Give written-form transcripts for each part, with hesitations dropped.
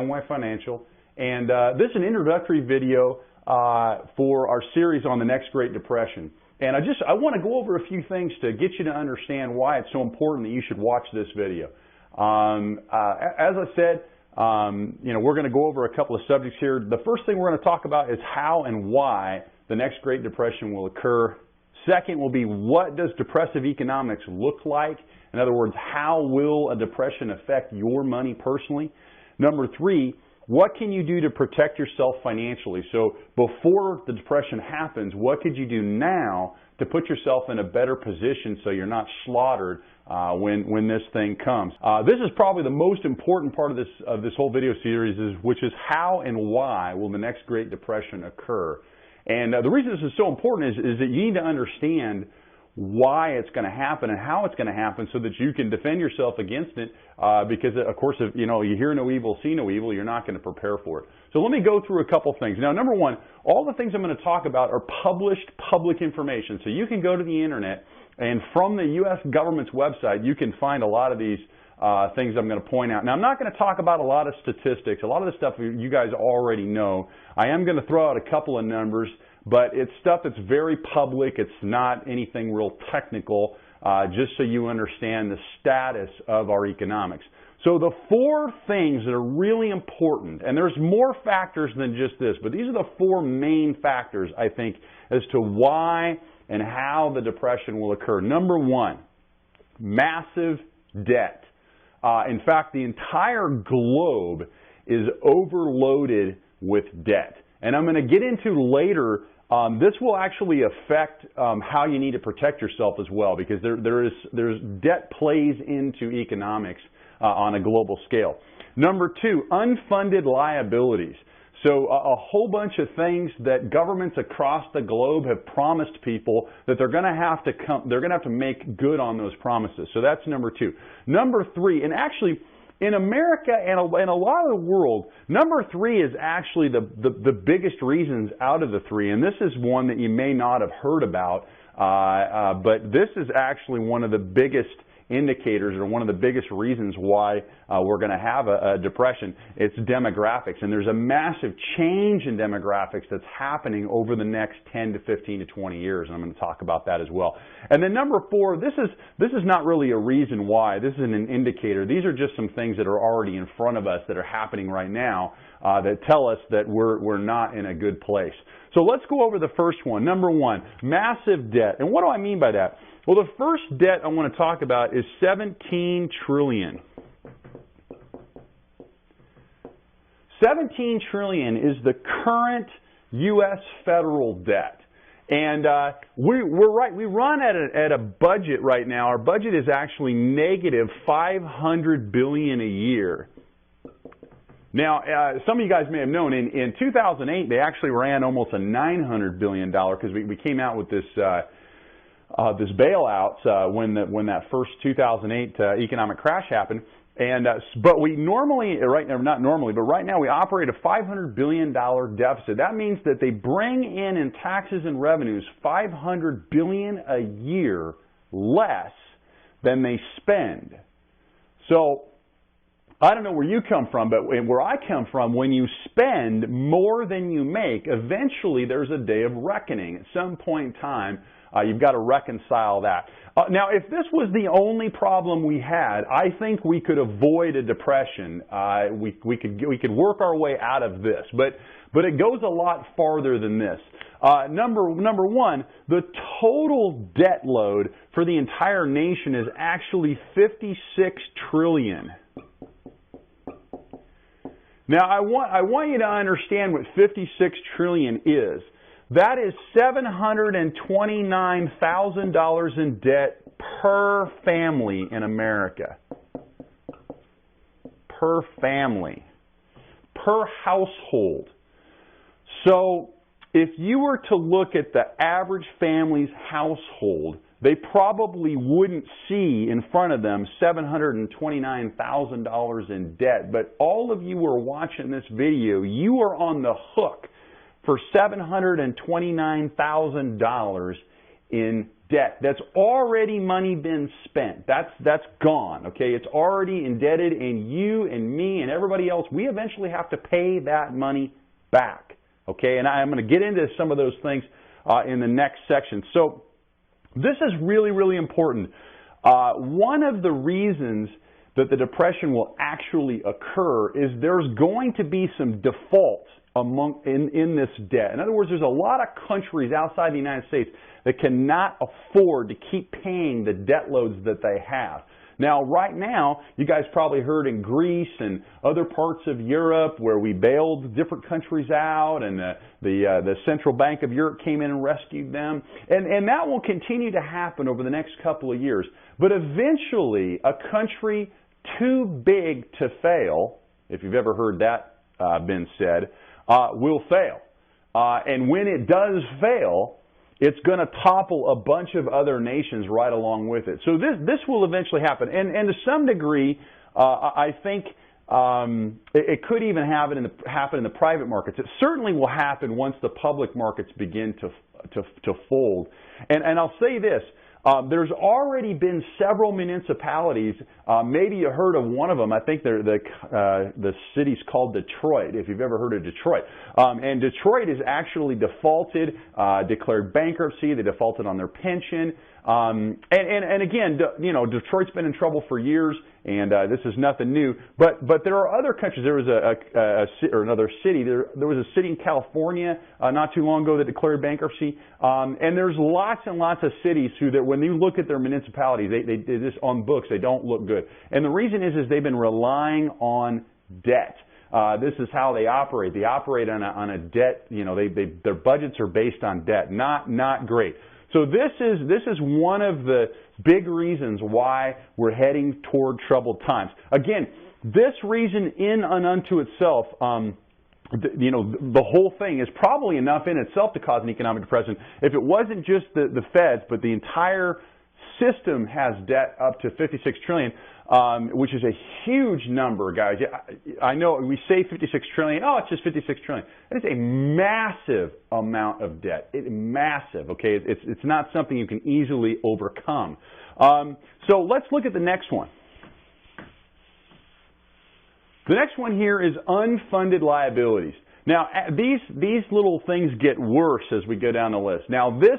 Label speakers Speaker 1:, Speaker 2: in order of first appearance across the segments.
Speaker 1: MY Financial, and this is an introductory video for our series on the next Great Depression. And I want to go over a few things to get you to understand why it's so important that you should watch this video. As I said, we're going to go over a couple of subjects here. The first thing we're going to talk about is how and why the next Great Depression will occur. Second will be, what does depressive economics look like? In other words, how will a depression affect your money personally? Number three, what can you do to protect yourself financially? So before the depression happens, what could you do now to put yourself in a better position so you're not slaughtered when this thing comes? This is probably the most important part of this whole video series, which is how and why will the next Great Depression occur? And the reason this is so important is that you need to understand why it's going to happen and how it's going to happen so that you can defend yourself against it, because of course if you hear no evil, see no evil, you're not going to prepare for it. So let me go through a couple things. Now, number one, all the things I'm going to talk about are published public information. So you can go to the internet, and from the U.S. government's website you can find a lot of these things I'm going to point out. Now, I'm not going to talk about a lot of statistics. A lot of the stuff you guys already know. I am going to throw out a couple of numbers, but it's stuff that's very public. It's not anything real technical, just so you understand the status of our economics. So the four things that are really important, and there's more factors than just this, but these are the four main factors, I think, as to why and how the depression will occur. Number one, massive debt. In fact, the entire globe is overloaded with debt. And I'm going to get into later, this will actually affect how you need to protect yourself as well, because there's debt plays into economics on a global scale. Number two, unfunded liabilities. So a whole bunch of things that governments across the globe have promised people that they're going to have to make good on those promises. So that's number two. Number three, and actually in America and a lot of the world, number three is actually the biggest reasons out of the three, and this is one that you may not have heard about, but this is actually one of the biggest indicators, or one of the biggest reasons why we're going to have a depression. It's demographics, and there's a massive change in demographics that's happening over the next 10 to 15 to 20 years, and I'm going to talk about that as well. And then number four, this is not really a reason why. This is an indicator. These are just some things that are already in front of us that are happening right now that tell us that we're not in a good place. So let's go over the first one. Number one, massive debt. And what do I mean by that? Well, the first debt I want to talk about is $17 trillion. $17 trillion is the current U.S. federal debt. And we're right. We run at a budget right now. Our budget is actually negative $500 billion a year. Now, some of you guys may have known, in 2008, they actually ran almost a $900 billion, because we came out with this bailout when that first 2008 economic crash happened. And but we normally, not normally, but right now we operate a $500 billion deficit. That means that they bring in taxes and revenues $500 billion a year less than they spend. So I don't know where you come from, but where I come from, when you spend more than you make, eventually there's a day of reckoning. At some point in time, you've got to reconcile that. Now, if this was the only problem we had, I think we could avoid a depression. We could work our way out of this, but it goes a lot farther than this. Number one, the total debt load for the entire nation is actually $56 trillion. Now, I want you to understand what $56 trillion is. That is $729,000 in debt per family in America. Per family. Per household. So, if you were to look at the average family's household, they probably wouldn't see in front of them $729,000 in debt. But all of you who are watching this video, you are on the hook for $729,000 in debt. That's already money been spent. That's gone, okay? It's already indebted, and you and me and everybody else, we eventually have to pay that money back, okay? And I'm going to get into some of those things in the next section. So this is really, really important. One of the reasons that the Depression will actually occur is there's going to be some defaults in this debt. In other words, there's a lot of countries outside the United States that cannot afford to keep paying the debt loads that they have. Now, right now, you guys probably heard in Greece and other parts of Europe where we bailed different countries out, and the Central Bank of Europe came in and rescued them. And that will continue to happen over the next couple of years. But eventually, a country too big to fail, if you've ever heard that been said, will fail. And when it does fail, it's going to topple a bunch of other nations right along with it. So this will eventually happen. And to some degree, I think it could even happen in the private markets. It certainly will happen once the public markets begin to fold. And I'll say this. There's already been several municipalities. Maybe you heard of one of them. I think the city's called Detroit, if you've ever heard of Detroit. And Detroit has actually defaulted, declared bankruptcy. They defaulted on their pension. And again, you know, Detroit's been in trouble for years, and this is nothing new. But there are other countries. There was another city. There was a city in California not too long ago that declared bankruptcy. And there's lots and lots of cities that when you look at their municipalities, they just on books, they don't look good. And the reason is they've been relying on debt. This is how they operate. They operate on a debt. You know, their budgets are based on debt. Not great. So this is one of the big reasons why we're heading toward troubled times. Again, this reason in and unto itself, you know, the whole thing is probably enough in itself to cause an economic depression. If it wasn't just the Feds, but the entire system has debt up to $56 trillion, which is a huge number, guys. I know we say $56 trillion. Oh, it's just $56 trillion. It's a massive amount of debt. Massive, okay? It's not something you can easily overcome. So let's look at the next one. The next one here is unfunded liabilities. Now, these little things get worse as we go down the list. Now, this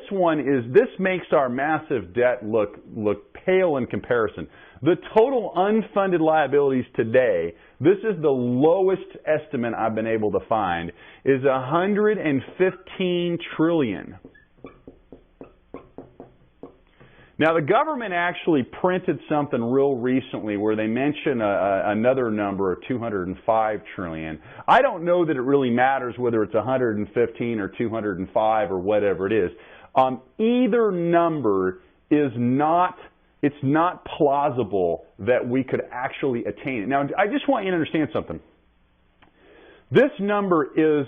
Speaker 1: makes our massive debt look pale in comparison. The total unfunded liabilities today, this is the lowest estimate I've been able to find, is $115 trillion. Now, the government actually printed something real recently where they mention another number of $205 trillion. I don't know that it really matters whether it's 115 or 205 or whatever it is. Either number is not plausible that we could actually attain it. Now, I just want you to understand something. This number is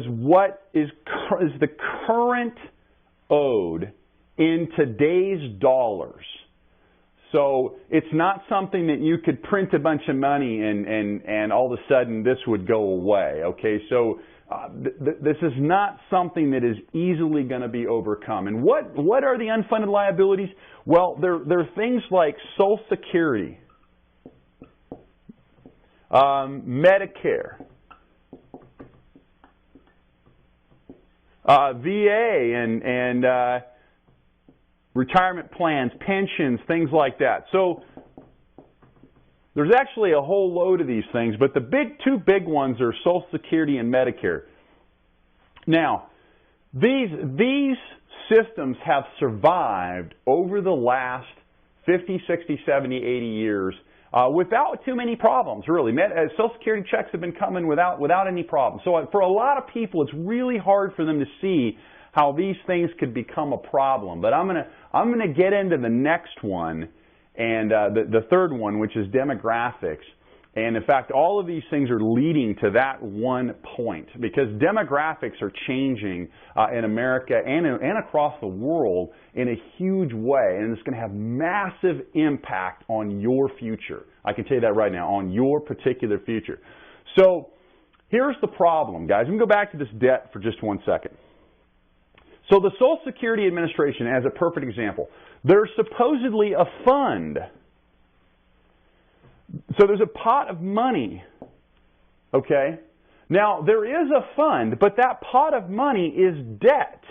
Speaker 1: what is the current owed in today's dollars. So it's not something that you could print a bunch of money and all of a sudden this would go away. Okay, so this is not something that is easily going to be overcome. And what are the unfunded liabilities? Well, they're things like Social Security, Medicare, VA, and retirement plans, pensions, things like that. So there's actually a whole load of these things, but the two big ones are Social Security and Medicare. Now, these systems have survived over the last 50, 60, 70, 80 years without too many problems, really. Social Security checks have been coming without any problems. So for a lot of people, it's really hard for them to see how these things could become a problem. But I'm gonna get into the next one, and the third one, which is demographics. And in fact, all of these things are leading to that one point, because demographics are changing in America and across the world in a huge way, and it's going to have massive impact on your future. I can tell you that right now, on your particular future. So here's the problem, guys. Let me go back to this debt for just 1 second. So the Social Security Administration, as a perfect example, there's supposedly a fund. So there's a pot of money, okay? Now, there is a fund, but that pot of money is debt.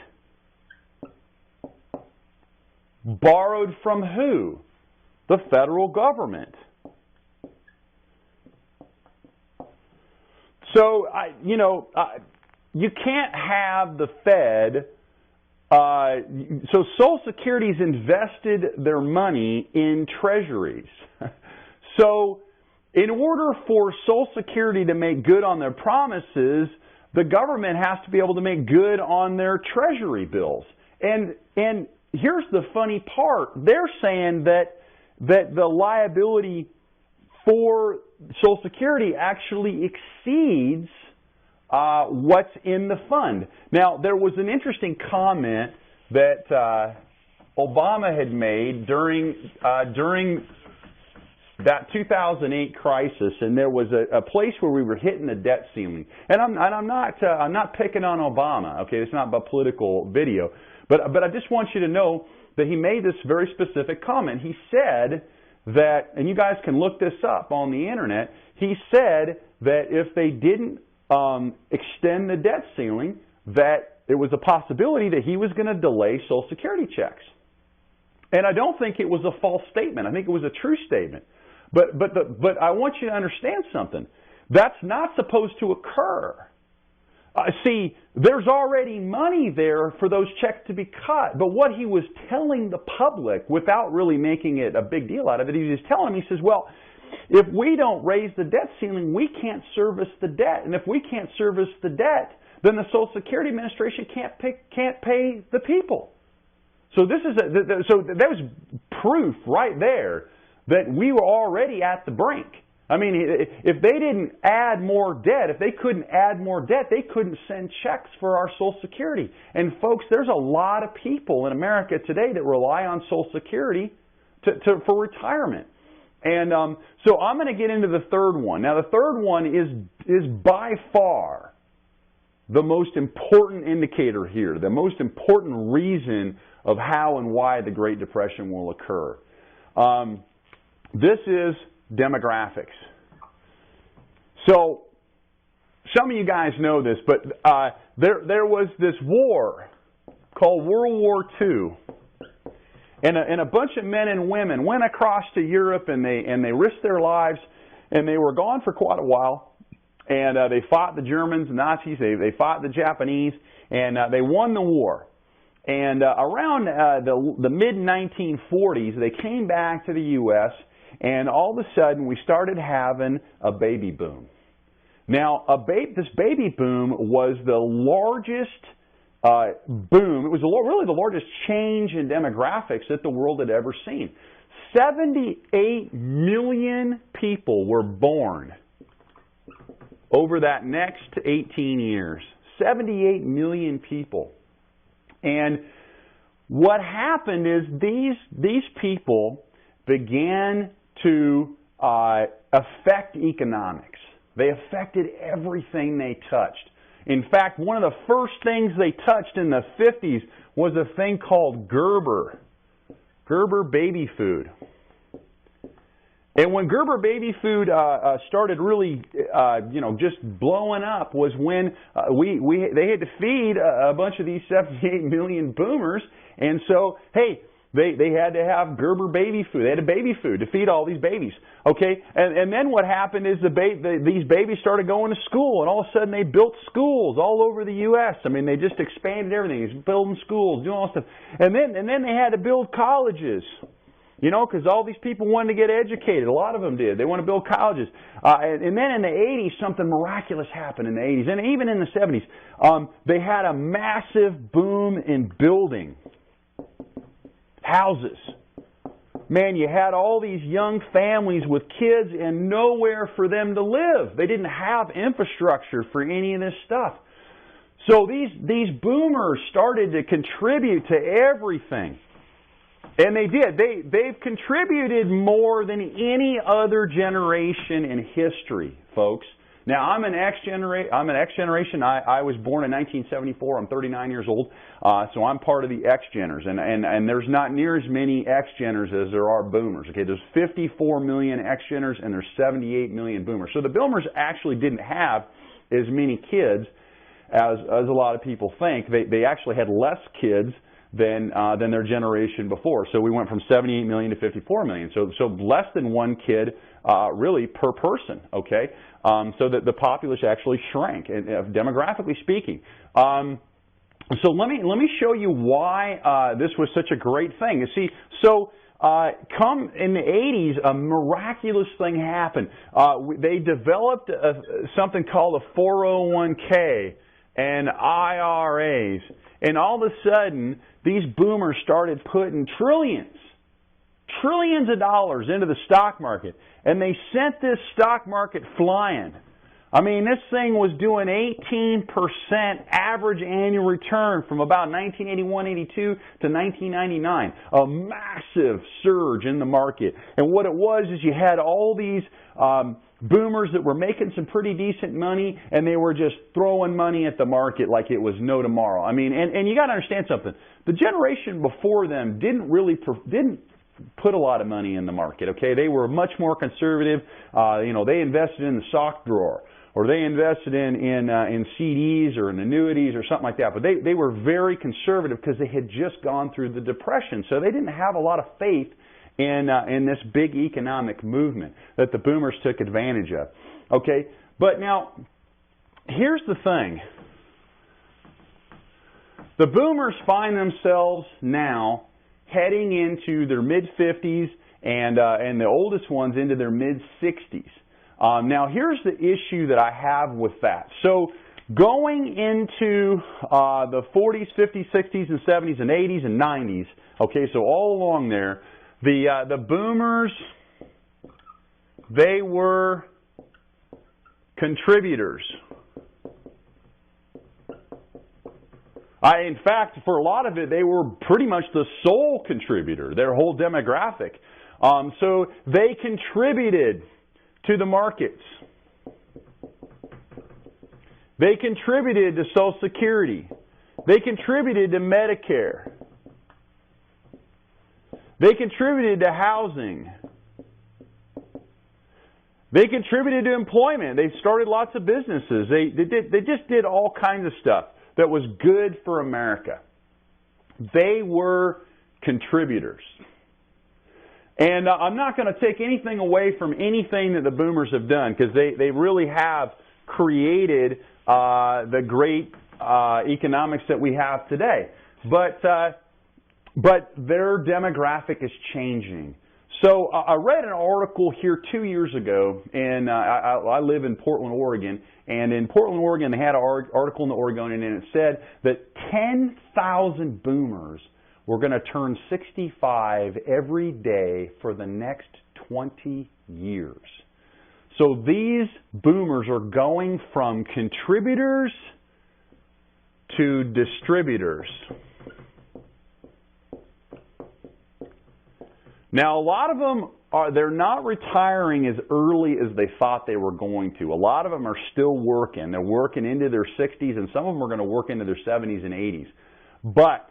Speaker 1: Borrowed from who? The federal government. So, you can't have the Fed. So Social Security's invested their money in treasuries. So in order for Social Security to make good on their promises, the government has to be able to make good on their treasury bills. And here's the funny part. They're saying that the liability for Social Security actually exceeds what's in the fund. Now, there was an interesting comment that Obama had made during that 2008 crisis, and there was a place where we were hitting the debt ceiling. And I'm not picking on Obama. Okay, it's not a political video, but I just want you to know that he made this very specific comment. He said that, and you guys can look this up on the internet. He said that if they didn't extend the debt ceiling, that there was a possibility that he was going to delay Social Security checks. And I don't think it was a false statement. I think it was a true statement. But I want you to understand something. That's not supposed to occur. See, there's already money there for those checks to be cut. But what he was telling the public, without really making it a big deal out of it, he was telling them, he says, well, if we don't raise the debt ceiling, we can't service the debt. And if we can't service the debt, then the Social Security Administration can't pay the people. So so that was proof right there that we were already at the brink. I mean, if they didn't add more debt, if they couldn't add more debt, they couldn't send checks for our Social Security. And folks, there's a lot of people in America today that rely on Social Security for retirement. And so I'm going to get into the third one. Now, the third one is by far the most important indicator here, the most important reason of how and why the Great Depression will occur. This is demographics. So, some of you guys know this, but there was this war called World War II. And a bunch of men and women went across to Europe, and they risked their lives, and they were gone for quite a while. And they fought the Germans, the Nazis, they fought the Japanese, and they won the war. And around the mid-1940s, they came back to the U.S., and all of a sudden we started having a baby boom. Now, this baby boom was the largest boom. It was really the largest change in demographics that the world had ever seen. 78 million people were born over that next 18 years. 78 million people. And what happened is these people began to affect economics. They affected everything they touched. In fact, one of the first things they touched in the 50s was a thing called Gerber baby food. And when Gerber baby food started really, just blowing up, was when they had to feed a bunch of these 78 million boomers, and so hey, they had to have Gerber baby food. They had a baby food to feed all these babies. Okay, and then what happened is these babies started going to school, and all of a sudden they built schools all over the U.S. I mean, they just expanded everything, just building schools, doing all this stuff, and then they had to build colleges. You know, because all these people wanted to get educated. A lot of them did. They want to build colleges. And then in the 80s, something miraculous happened in the 80s. And even in the 70s, they had a massive boom in building houses. Man, you had all these young families with kids and nowhere for them to live. They didn't have infrastructure for any of this stuff. So these boomers started to contribute to everything. And they did. They've contributed more than any other generation in history, folks. Now, I'm an X generation. I was born in 1974. I'm 39 years old, so I'm part of the X Genners, and there's not near as many X Genners as there are Boomers. Okay, there's 54 million X Genners and there's 78 million Boomers. So the Boomers actually didn't have as many kids as a lot of people think. They actually had less kids than their generation before. So we went from 78 million to 54 million. So less than one kid really per person, okay? So that the populace actually shrank, demographically speaking. So let me show you why this was such a great thing. You see, so come in the 80s, a miraculous thing happened. They developed something called a 401k and IRAs, and all of a sudden, these boomers started putting trillions of dollars into the stock market, and they sent this stock market flying. I mean, this thing was doing 18% average annual return from about 1981-82 to 1999. A massive surge in the market. And what it was is you had all these boomers that were making some pretty decent money, and they were just throwing money at the market like it was no tomorrow. I mean, and you got to understand something. The generation before them didn't put a lot of money in the market. Okay, they were much more conservative. They invested in the sock drawer, or they invested in CDs or in annuities or something like that. But they were very conservative because they had just gone through the Depression, so they didn't have a lot of faith in this big economic movement that the boomers took advantage of. Okay, but now here's the thing. The boomers find themselves now heading into their mid-50s and the oldest ones into their mid-60s. Now here's the issue that I have with that. So going into the 40s, 50s, 60s, and 70s, and 80s, and 90s, okay, so all along there, the boomers, they were contributors. In fact, for a lot of it, they were pretty much the sole contributor, their whole demographic. So they contributed to the markets. They contributed to Social Security. They contributed to Medicare. They contributed to housing. They contributed to employment. They started lots of businesses. They just did all kinds of stuff that was good for America. They were contributors. And I'm not going to take anything away from anything that the boomers have done, because they really have created the great economics that we have today. But their demographic is changing. So I read an article here 2 years ago, and I live in Portland, Oregon, and in Portland, Oregon, they had an article in the Oregonian, and it said that 10,000 boomers were going to turn 65 every day for the next 20 years. So these boomers are going from contributors to distributors. Now, a lot of them they're not retiring as early as they thought they were going to. A lot of them are still working. They're working into their 60s, and some of them are going to work into their 70s and 80s. But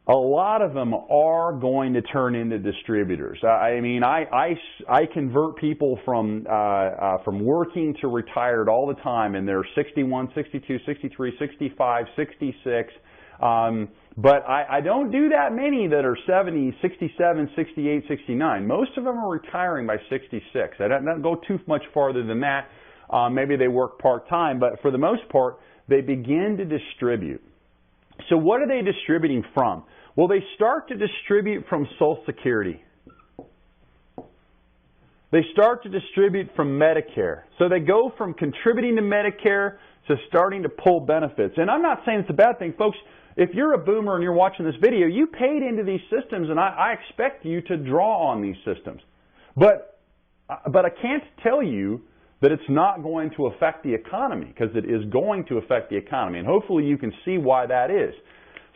Speaker 1: a lot of them are going to turn into distributors. I mean, I convert people from working to retired all the time, and they're 61, 62, 63, 65, 66. But I don't do that many that are 70, 67, 68, 69. Most of them are retiring by 66. I don't go too much farther than that. Maybe they work part-time, but for the most part, they begin to distribute. So what are they distributing from? Well, they start to distribute from Social Security. They start to distribute from Medicare. So they go from contributing to Medicare to starting to pull benefits. And I'm not saying it's a bad thing, folks. If you're a boomer and you're watching this video, you paid into these systems, and I expect you to draw on these systems. But I can't tell you that it's not going to affect the economy, because it is going to affect the economy. And hopefully you can see why that is.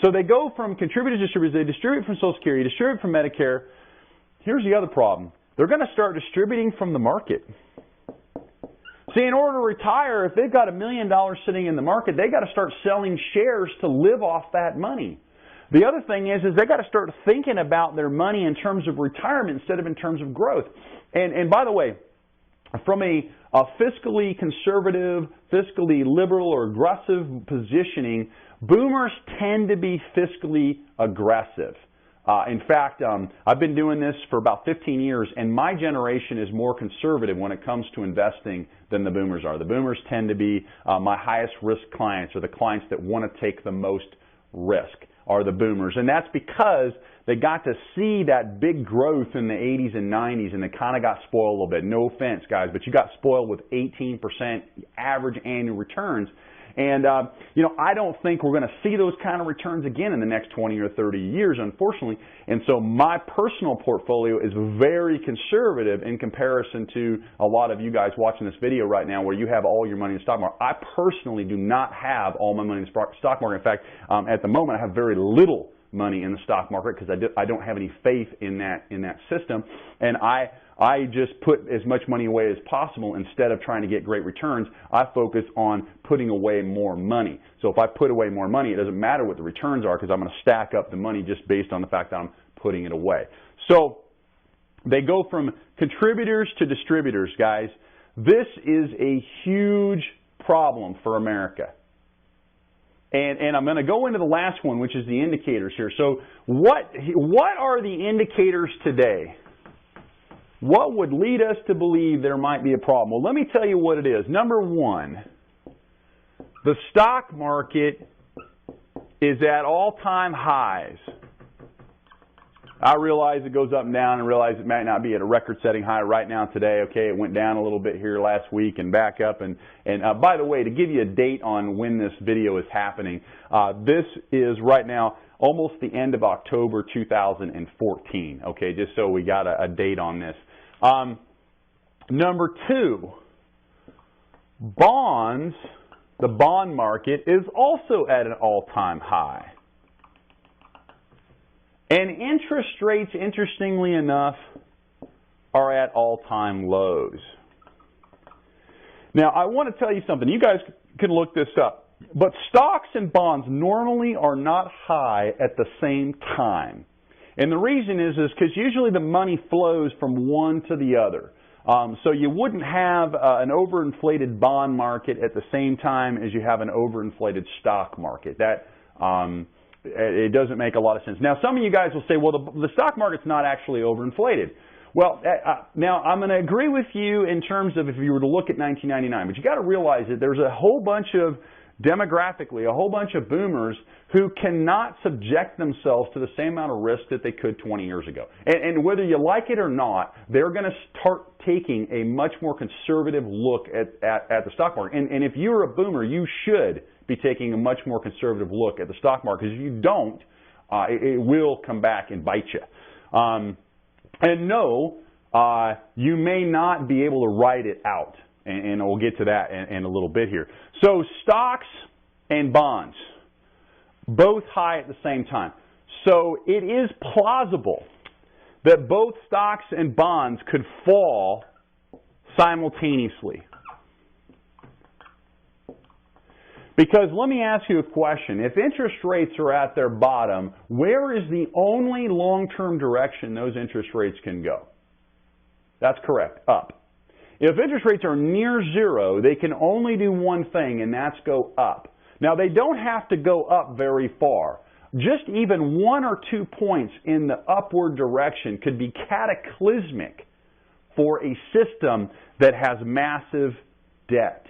Speaker 1: So they go from contributors to distributors. They distribute from Social Security, distribute from Medicare. Here's the other problem. They're going to start distributing from the market. See, in order to retire, if they've got $1 million sitting in the market, they got to start selling shares to live off that money. The other thing is they got to start thinking about their money in terms of retirement instead of in terms of growth. And by the way, from a fiscally conservative, fiscally liberal, or aggressive positioning, boomers tend to be fiscally aggressive. In fact, I've been doing this for about 15 years, and my generation is more conservative when it comes to investing than the boomers are. The boomers tend to be my highest risk clients, or the clients that want to take the most risk, are the boomers. And that's because they got to see that big growth in the 80s and 90s, and they kind of got spoiled a little bit. No offense, guys, but you got spoiled with 18% average annual returns. And, you know, I don't think we're going to see those kind of returns again in the next 20 or 30 years, unfortunately. And so my personal portfolio is very conservative in comparison to a lot of you guys watching this video right now where you have all your money in the stock market. I personally do not have all my money in the stock market. In fact, at the moment, I have very little money in the stock market because I don't have any faith in that system. And I just put as much money away as possible. Instead of trying to get great returns, I focus on putting away more money. So if I put away more money, it doesn't matter what the returns are because I'm going to stack up the money just based on the fact that I'm putting it away. So they go from contributors to distributors, guys. This is a huge problem for America. And I'm going to go into the last one, which is the indicators here. So what are the indicators today? What would lead us to believe there might be a problem? Well, let me tell you what it is. Number one, the stock market is at all-time highs. I realize it goes up and down, and realize it might not be at a record-setting high right now today. Okay, it went down a little bit here last week and back up. And by the way, to give you a date on when this video is happening, this is right now almost the end of October 2014. Okay, just so we got a date on this. Number two, bonds. The bond market is also at an all-time high. And interest rates, interestingly enough, are at all-time lows. Now, I want to tell you something. You guys can look this up. But stocks and bonds normally are not high at the same time. And the reason is because usually the money flows from one to the other. So you wouldn't have an overinflated bond market at the same time as you have an overinflated stock market. It doesn't make a lot of sense. Now, some of you guys will say, well, the stock market's not actually overinflated. Well, now I'm going to agree with you in terms of if you were to look at 1999, but you got to realize that there's a whole bunch of, demographically, a whole bunch of boomers who cannot subject themselves to the same amount of risk that they could 20 years ago. And whether you like it or not, they're going to start taking a much more conservative look at the stock market. And if you're a boomer, you should be taking a much more conservative look at the stock market, because if you don't, it will come back and bite you. And no, you may not be able to ride it out, and we'll get to that in a little bit here. So stocks and bonds, both high at the same time. So it is plausible that both stocks and bonds could fall simultaneously. Because let me ask you a question. If interest rates are at their bottom, where is the only long-term direction those interest rates can go? That's correct, up. If interest rates are near zero, they can only do one thing, and that's go up. Now, they don't have to go up very far. Just even 1 or 2 points in the upward direction could be cataclysmic for a system that has massive debt.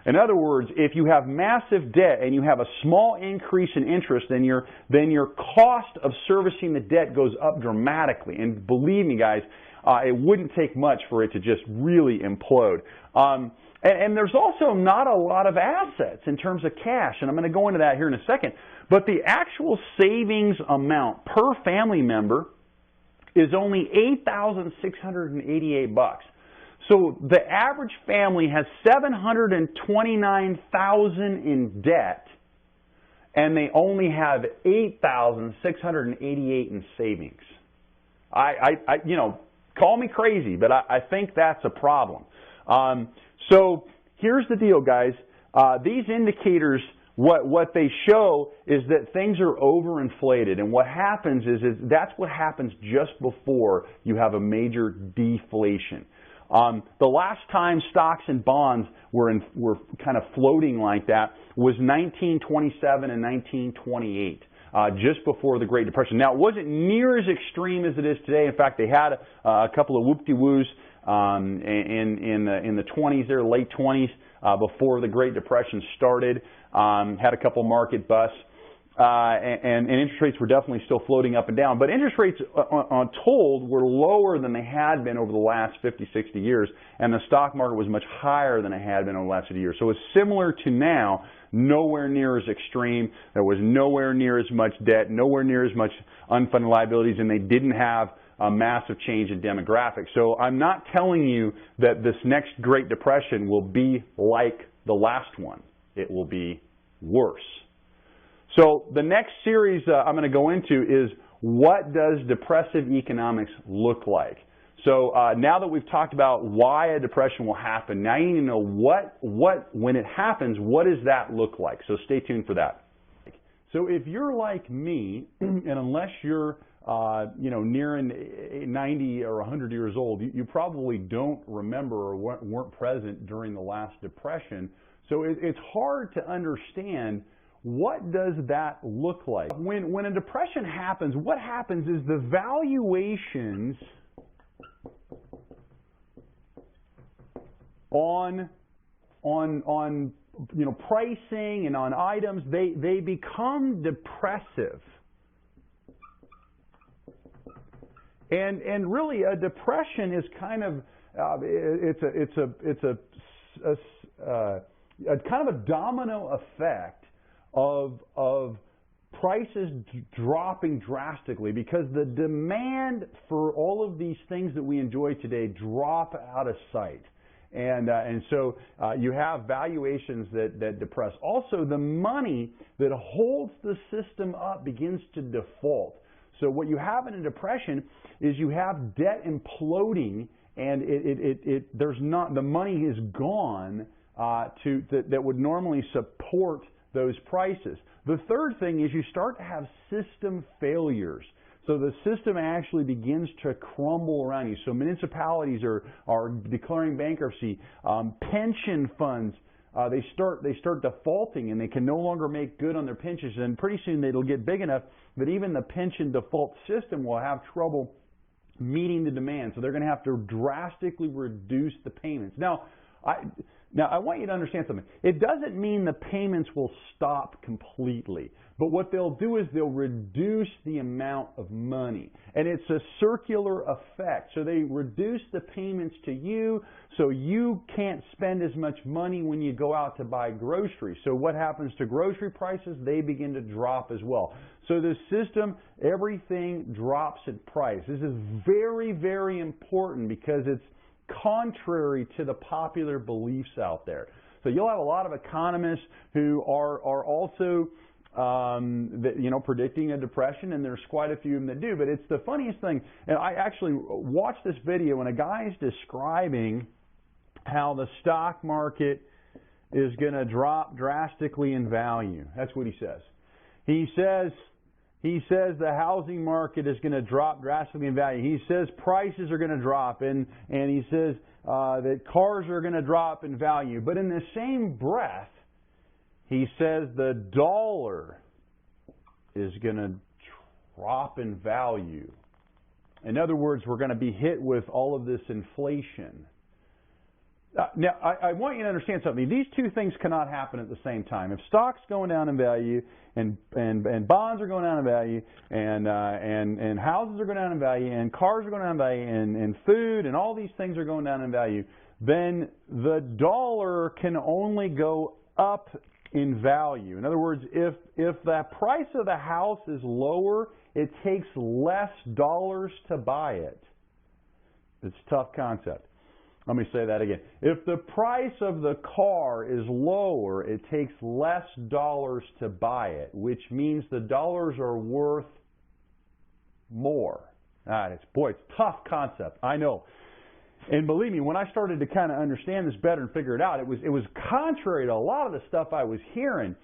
Speaker 1: In other words, if you have massive debt and you have a small increase in interest, then your cost of servicing the debt goes up dramatically. And believe me, guys, it wouldn't take much for it to just really implode. And there's also not a lot of assets in terms of cash, and I'm going to go into that here in a second. But the actual savings amount per family member is only $8,688. So the average family has $729,000 in debt, and they only have $8,688 in savings. You know, call me crazy, but I think that's a problem. So here's the deal, guys. These indicators, what they show is that things are overinflated, and what happens is that's what happens just before you have a major deflation. The last time stocks and bonds were kind of floating like that was 1927 and 1928. Just before the Great Depression. Now, it wasn't near as extreme as it is today. In fact, they had a couple of whoop-de-woos in the 20s, there, late 20s, before the Great Depression started. Had a couple market busts, and interest rates were definitely still floating up and down. But interest rates, on told, were lower than they had been over the last 50, 60 years, and the stock market was much higher than it had been over the last 50 years. So it's similar to now. Nowhere near as extreme. There was nowhere near as much debt, nowhere near as much unfunded liabilities, and they didn't have a massive change in demographics. So I'm not telling you that this next Great Depression will be like the last one. It will be worse. So the next series I'm going to go into is, what does depressive economics look like? So now that we've talked about why a depression will happen, now you need to know when it happens, what does that look like? So stay tuned for that. So if you're like me, and unless you're nearing 90 or 100 years old, you probably don't remember or weren't present during the last depression. So it's hard to understand, what does that look like? When a depression happens, what happens is the valuations on pricing and on items, they become depressive. And really, a depression is kind of it's a kind of a domino effect of prices dropping drastically, because the demand for all of these things that we enjoy today drop out of sight. And so you have valuations that depress. Also, the money that holds the system up begins to default. So what you have in a depression is you have debt imploding, and the money is gone that would normally support those prices. The third thing is you start to have system failures. So the system actually begins to crumble around you. So municipalities are declaring bankruptcy. Pension funds, they start defaulting, and they can no longer make good on their pensions. And pretty soon it'll get big enough that even the pension default system will have trouble meeting the demand. So they're going to have to drastically reduce the payments. Now, I want you to understand something. It doesn't mean the payments will stop completely, but what they'll do is they'll reduce the amount of money. And it's a circular effect. So they reduce the payments to you, so you can't spend as much money when you go out to buy groceries. So what happens to grocery prices? They begin to drop as well. So the system, everything drops in price. This is very, very important, because it's contrary to the popular beliefs out there. So you'll have a lot of economists who are also predicting a depression, and there's quite a few of them that do. But it's the funniest thing, and I actually watched this video, and a guy is describing how the stock market is going to drop drastically in value. That's what he says. He says the housing market is going to drop drastically in value. He says prices are going to drop, and he says that cars are going to drop in value. But in the same breath, he says the dollar is going to drop in value. In other words, we're going to be hit with all of this inflation. Now, I want you to understand something. These two things cannot happen at the same time. If stock's going down in value, and bonds are going down in value, and houses are going down in value, and cars are going down in value, and food and all these things are going down in value, then the dollar can only go up in value. In other words, if the price of the house is lower, it takes less dollars to buy it. It's a tough concept. Let me say that again. If the price of the car is lower, it takes less dollars to buy it, which means the dollars are worth more. It's a tough concept, I know. And believe me, when I started to kind of understand this better and figure it out, it was contrary to a lot of the stuff I was hearing.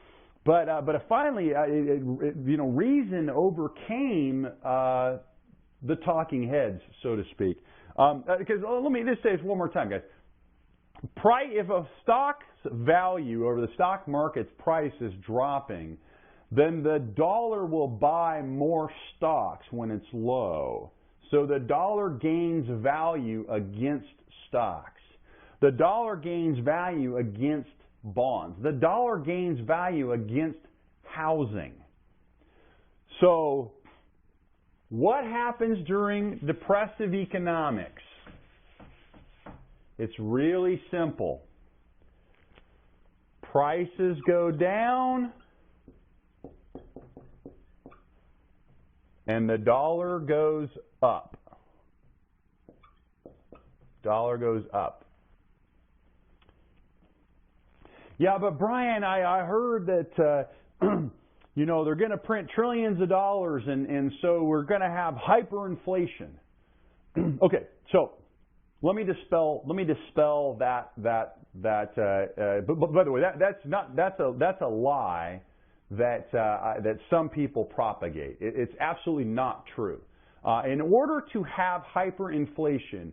Speaker 1: But finally, reason overcame the talking heads, so to speak. Because let me just say this one more time, guys. If a stock's value or the stock market's price is dropping, then the dollar will buy more stocks when it's low. So the dollar gains value against stocks. The dollar gains value against bonds. The dollar gains value against housing. So what happens during depressive economics? It's really simple. Prices go down and the dollar goes up. Dollar goes up. Yeah, but Brian, I heard that they're going to print trillions of dollars, and so we're going to have hyperinflation. Okay, so let me dispel that. But by the way, that's a lie that some people propagate. It's absolutely not true. In order to have hyperinflation,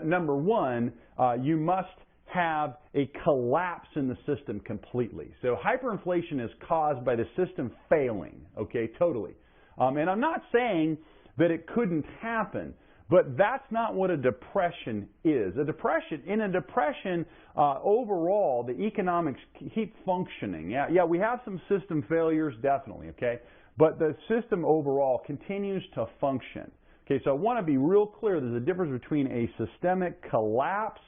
Speaker 1: number one, you must have a collapse in the system completely. So hyperinflation is caused by the system failing, okay, totally. And I'm not saying that it couldn't happen, but that's not what a depression is. In a depression, overall, the economics keep functioning. Yeah, we have some system failures, definitely, okay? But the system overall continues to function. Okay, so I want to be real clear. There's a difference between a systemic collapse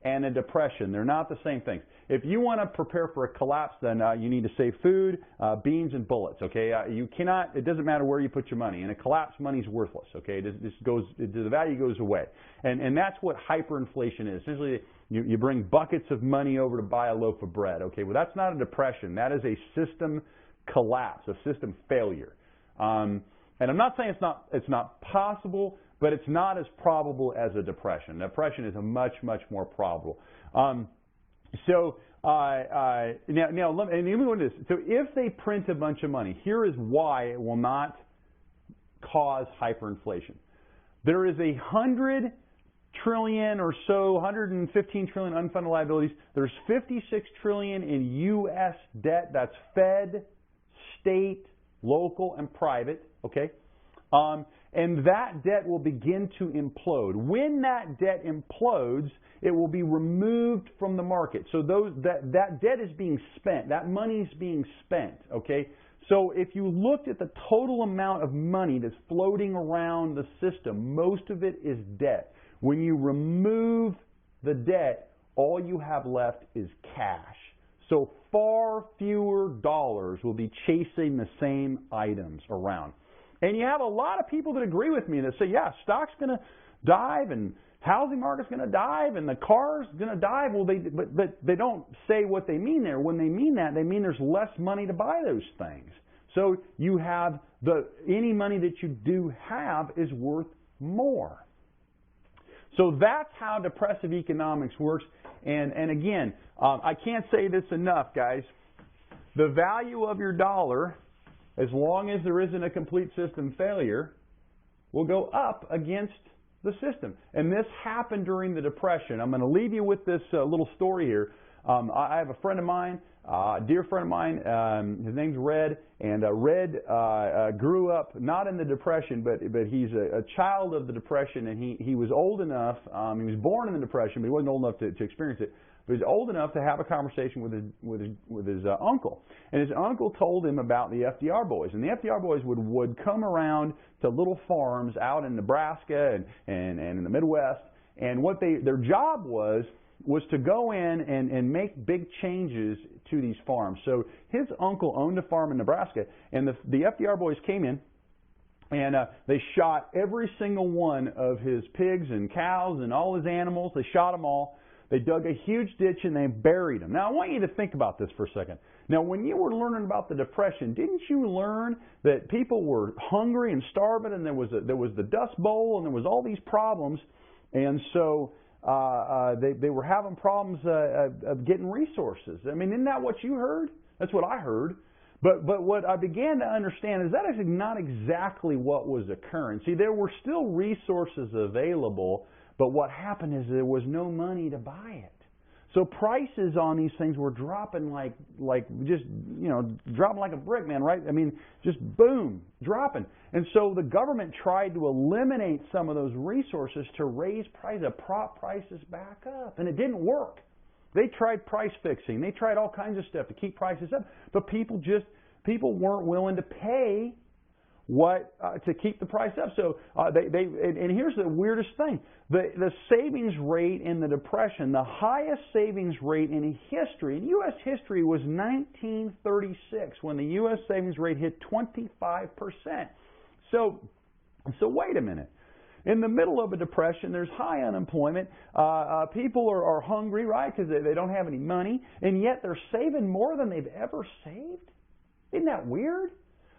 Speaker 1: and a depression. They're not the same things. If you want to prepare for a collapse, then you need to save food, beans, and bullets. Okay, you cannot. It doesn't matter where you put your money. In a collapse, money's worthless. Okay, the value goes away, and that's what hyperinflation is. Essentially, you bring buckets of money over to buy a loaf of bread. Okay, well that's not a depression. That is a system collapse, a system failure. And I'm not saying it's not possible, but it's not as probable as a depression. Depression is a much more probable. Now let me go into this. So if they print a bunch of money, here is why it will not cause hyperinflation. There is 100 trillion or so, 115 trillion unfunded liabilities. There's 56 trillion in U.S. debt. That's Fed, state, local, and private. Okay. And that debt will begin to implode. When that debt implodes, it will be removed from the market. So that debt is being spent. That money is being spent. Okay. So if you looked at the total amount of money that's floating around the system, most of it is debt. When you remove the debt, all you have left is cash. So far fewer dollars will be chasing the same items around. And you have a lot of people that agree with me that say, yeah, stock's going to dive and housing market's going to dive and the car's going to dive. Well, but they don't say what they mean there. When they mean that, they mean there's less money to buy those things. So you have any money that you do have is worth more. So that's how depressive economics works. And again, I can't say this enough, guys. The value of your dollar, as long as there isn't a complete system failure, will go up against the system. And this happened during the Depression. I'm going to leave you with this little story here. I have a friend of mine, a dear friend of mine, his name's Red, and Red grew up not in the Depression, but he's a child of the Depression, and he was old enough, he was born in the Depression, but he wasn't old enough to experience it. But he was old enough to have a conversation with his uncle. And his uncle told him about the FDR boys. And the FDR boys would come around to little farms out in Nebraska and in the Midwest. And what their job was to go in and make big changes to these farms. So his uncle owned a farm in Nebraska, and the FDR boys came in, and they shot every single one of his pigs and cows and all his animals. They shot them all. They dug a huge ditch and they buried them. Now, I want you to think about this for a second. Now, when you were learning about the Depression, didn't you learn that people were hungry and starving, and there was the Dust Bowl, and there was all these problems And so they were having problems of getting resources. I mean, isn't that what you heard? That's what I heard. But what I began to understand is that is not exactly what was occurring. See, there were still resources available, but what happened is there was no money to buy it. So prices on these things were dropping like just, dropping like a brick, man, right? I mean, just boom, dropping. And so the government tried to eliminate some of those resources to raise prices, to prop prices back up, and it didn't work. They tried price fixing. They tried all kinds of stuff to keep prices up, but people weren't willing to pay to keep the price up. So and here's the weirdest thing: the savings rate in the Depression, the highest savings rate in history, in U.S. history, was 1936 when the U.S. savings rate hit 25%. So wait a minute. In the middle of a depression, there's high unemployment. People are hungry, right, because they don't have any money, and yet they're saving more than they've ever saved. Isn't that weird?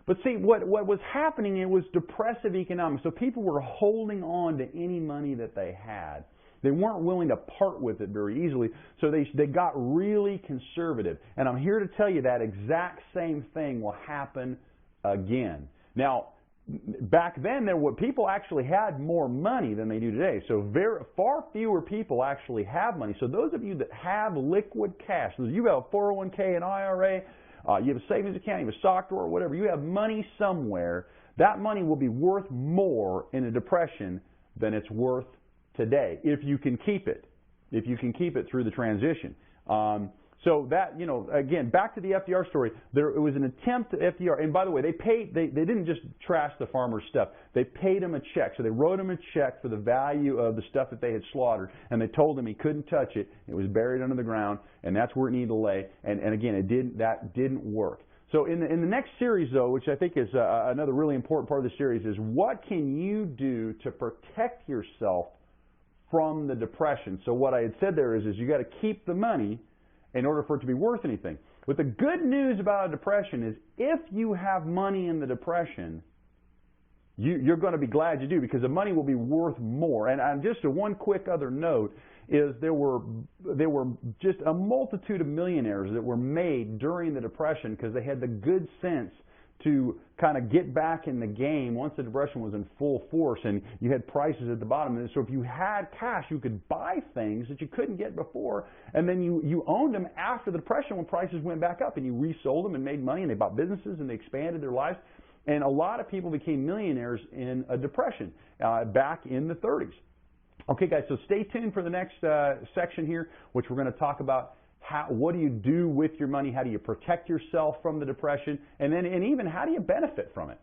Speaker 1: But see, what was happening, it was depressive economics. So people were holding on to any money that they had. They weren't willing to part with it very easily, so they got really conservative. And I'm here to tell you that exact same thing will happen again. Now, back then, people actually had more money than they do today. So far fewer people actually have money. So those of you that have liquid cash, so you have a 401k, an IRA, you have a savings account, you have a stock drawer, or whatever, you have money somewhere, that money will be worth more in a depression than it's worth today, if you can keep it. If you can keep it through the transition. So that, again, back to the FDR story, it was an attempt to FDR, and by the way, they didn't just trash the farmer's stuff. They paid him a check. So they wrote him a check for the value of the stuff that they had slaughtered, and they told him he couldn't touch it. It was buried under the ground, and that's where it needed to lay. And again, that didn't work. So in the next series, though, which I think is another really important part of the series, is what can you do to protect yourself from the depression? So what I had said there is you got to keep the money in order for it to be worth anything. But the good news about a depression is if you have money in the depression, you're going to be glad you do, because the money will be worth more. And just one quick other note is there were just a multitude of millionaires that were made during the Depression because they had the good sense to kind of get back in the game once the Depression was in full force and you had prices at the bottom. And so if you had cash, you could buy things that you couldn't get before, and then you owned them after the Depression when prices went back up, and you resold them and made money, and they bought businesses and they expanded their lives. And a lot of people became millionaires in a Depression back in the 30s. Okay, guys, so stay tuned for the next section here, which we're going to talk about what do you do with your money, how do you protect yourself from the Depression, and even how do you benefit from it.